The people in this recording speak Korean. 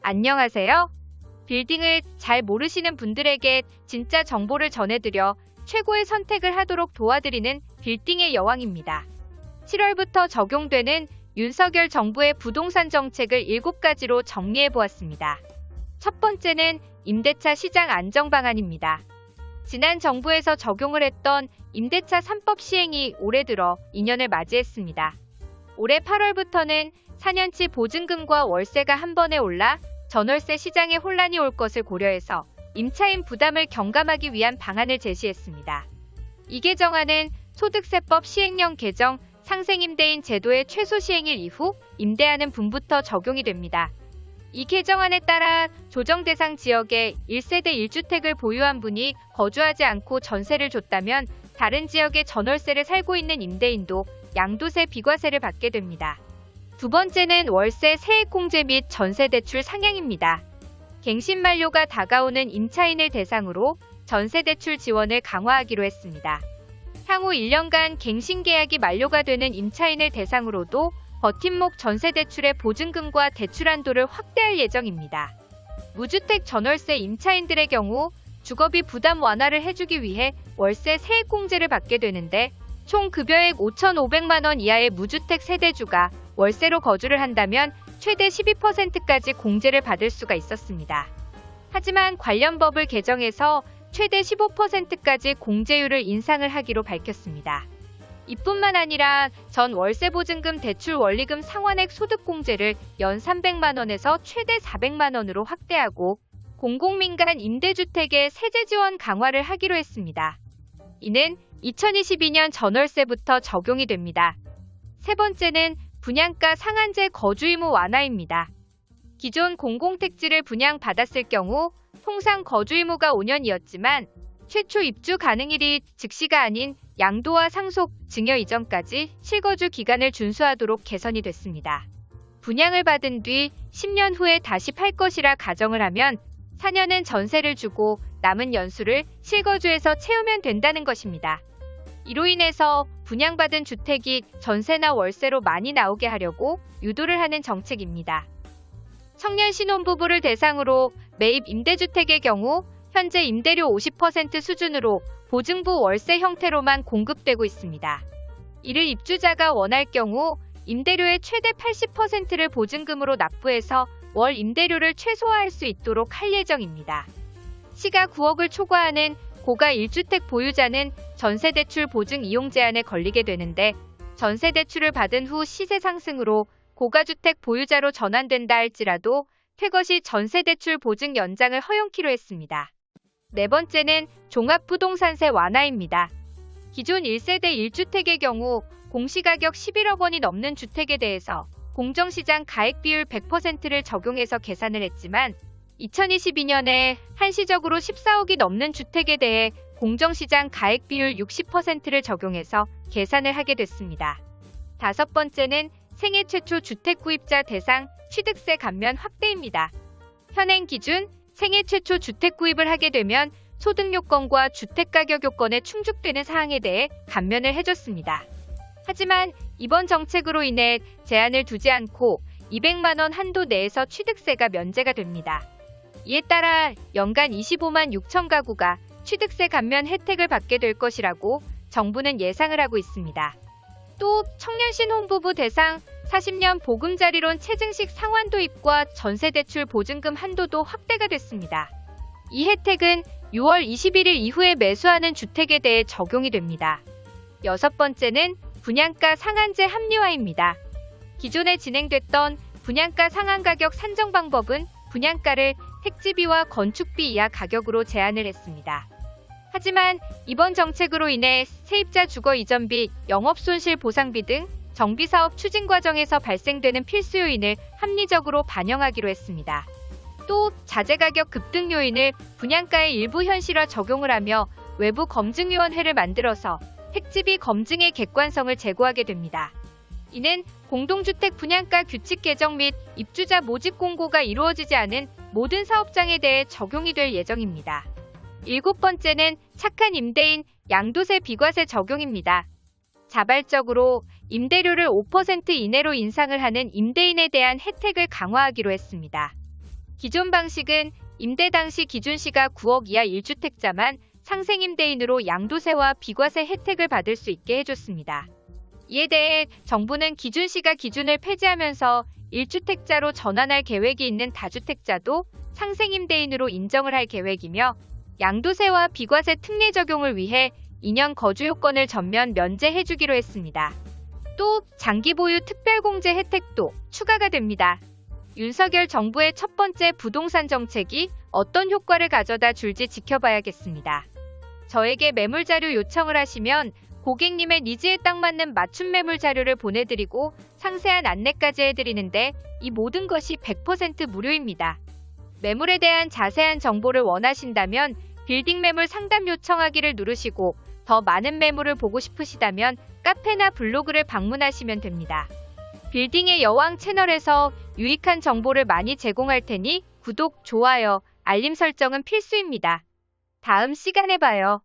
안녕하세요. 빌딩을 잘 모르시는 분들에게 진짜 정보를 전해드려 최고의 선택을 하도록 도와드리는 빌딩의 여왕입니다. 7월부터 적용되는 윤석열 정부의 부동산 정책을 7가지로 정리해보았습니다. 첫 번째는 임대차 시장 안정 방안입니다. 지난 정부에서 적용을 했던 임대차 3법 시행이 올해 들어 2년을 맞이했습니다. 올해 8월부터는 4년치 보증금과 월세가 한 번에 올라 전월세 시장에 혼란이 올 것을 고려해서 임차인 부담을 경감하기 위한 방안을 제시했습니다. 이 개정안은 소득세법 시행령 개정 상생임대인 제도의 최소 시행일 이후 임대하는 분부터 적용이 됩니다. 이 개정안에 따라 조정 대상 지역에 1세대 1주택을 보유한 분이 거주하지 않고 전세를 줬다면 다른 지역에 전월세를 살고 있는 임대인도 양도세 비과세를 받게 됩니다. 두 번째는 월세 세액공제 및 전세대출 상향입니다. 갱신 만료가 다가오는 임차인을 대상으로 전세대출 지원을 강화하기로 했습니다. 향후 1년간 갱신 계약이 만료가 되는 임차인을 대상으로도 버팀목 전세대출의 보증금과 대출 한도를 확대할 예정입니다. 무주택 전월세 임차인들의 경우 주거비 부담 완화를 해주기 위해 월세 세액공제를 받게 되는데 총 급여액 5,500만 원 이하의 무주택 세대주가 월세로 거주를 한다면 최대 12%까지 공제를 받을 수가 있었습니다. 하지만 관련 법을 개정해서 최대 15%까지 공제율을 인상을 하기로 밝혔습니다. 이뿐만 아니라 전 월세보증금 대출 원리금 상환액 소득공제를 연 300만 원에서 최대 400만 원으로 확대하고 공공민간 임대주택의 세제 지원 강화를 하기로 했습니다. 이는 2022년 전월세부터 적용이 됩니다. 세 번째는 분양가 상한제 거주 의무 완화입니다. 기존 공공택지를 분양받았을 경우 통상 거주 의무가 5년이었지만 최초 입주 가능일이 즉시가 아닌 양도와 상속, 증여 이전까지 실거주 기간을 준수하도록 개선이 됐습니다. 분양을 받은 뒤 10년 후에 다시 팔 것이라 가정을 하면 4년은 전세를 주고 남은 연수를 실거주에서 채우면 된다는 것입니다. 이로 인해서 분양받은 주택이 전세나 월세로 많이 나오게 하려고 유도를 하는 정책입니다. 청년 신혼부부를 대상으로 매입 임대주택의 경우 현재 임대료 50% 수준으로 보증부 월세 형태로만 공급되고 있습니다. 이를 입주자가 원할 경우 임대료의 최대 80%를 보증금으로 납부해서 월 임대료를 최소화할 수 있도록 할 예정입니다. 시가 9억을 초과하는 고가 1주택 보유자는 전세대출 보증 이용 제한에 걸리게 되는데 전세대출을 받은 후 시세 상승으로 고가주택 보유자로 전환된다 할지라도 퇴거 시 전세대출 보증 연장을 허용키로 했습니다. 네 번째는 종합부동산세 완화입니다. 기존 1세대 1주택의 경우 공시가격 11억 원이 넘는 주택에 대해서 공정시장 가액비율 100%를 적용해서 계산을 했지만 2022년에 한시적으로 14억이 넘는 주택에 대해 공정시장 가액비율 60%를 적용해서 계산을 하게 됐습니다. 다섯 번째는 생애 최초 주택 구입자 대상 취득세 감면 확대입니다. 현행 기준 생애 최초 주택 구입을 하게 되면 소득 요건과 주택 가격 요건에 충족되는 사항에 대해 감면을 해줬습니다. 하지만 이번 정책으로 인해 제한을 두지 않고 200만 원 한도 내에서 취득세가 면제가 됩니다. 이에 따라 연간 25만 6천 가구가 취득세 감면 혜택을 받게 될 것이라고 정부는 예상을 하고 있습니다. 또 청년 신혼부부 대상 40년 보금자리론 체증식 상환 도입과 전세대출 보증금 한도도 확대가 됐습니다. 이 혜택은 6월 21일 이후에 매수하는 주택에 대해 적용이 됩니다. 여섯 번째는 분양가 상한제 합리화입니다. 기존에 진행됐던 분양가 상한 가격 산정 방법은 분양가를 택지비와 건축비 이하 가격으로 제한을 했습니다. 하지만 이번 정책으로 인해 세입자 주거 이전비, 영업손실 보상비 등 정비사업 추진 과정에서 발생되는 필수 요인을 합리적으로 반영하기로 했습니다. 또 자재 가격 급등 요인을 분양가의 일부 현실화 적용을 하며 외부 검증위원회를 만들어서 택지비 검증의 객관성을 제고하게 됩니다. 이는 공동주택 분양가 규칙 개정 및 입주자 모집 공고가 이루어지지 않은 모든 사업장에 대해 적용이 될 예정입니다. 일곱 번째는 착한 임대인 양도세 비과세 적용입니다. 자발적으로 임대료를 5% 이내로 인상을 하는 임대인에 대한 혜택을 강화하기로 했습니다. 기존 방식은 임대 당시 기준시가 9억 이하 1주택자만 상생임대인으로 양도세와 비과세 혜택을 받을 수 있게 해줬습니다. 이에 대해 정부는 기준시가 기준을 폐지하면서 1주택자로 전환할 계획이 있는 다주택자도 상생임대인으로 인정을 할 계획이며 양도세와 비과세 특례 적용을 위해 2년 거주 요건을 전면 면제해주기로 했습니다. 또 장기 보유 특별공제 혜택도 추가가 됩니다. 윤석열 정부의 첫 번째 부동산 정책이 어떤 효과를 가져다 줄지 지켜봐야겠습니다. 저에게 매물 자료 요청을 하시면 고객님의 니즈에 딱 맞는 맞춤 매물 자료를 보내드리고 상세한 안내까지 해드리는데 이 모든 것이 100% 무료입니다. 매물에 대한 자세한 정보를 원하신다면 빌딩 매물 상담 요청하기를 누르시고 더 많은 매물을 보고 싶으시다면 카페나 블로그를 방문하시면 됩니다. 빌딩의 여왕 채널에서 유익한 정보를 많이 제공할 테니 구독, 좋아요, 알림 설정은 필수입니다. 다음 시간에 봐요.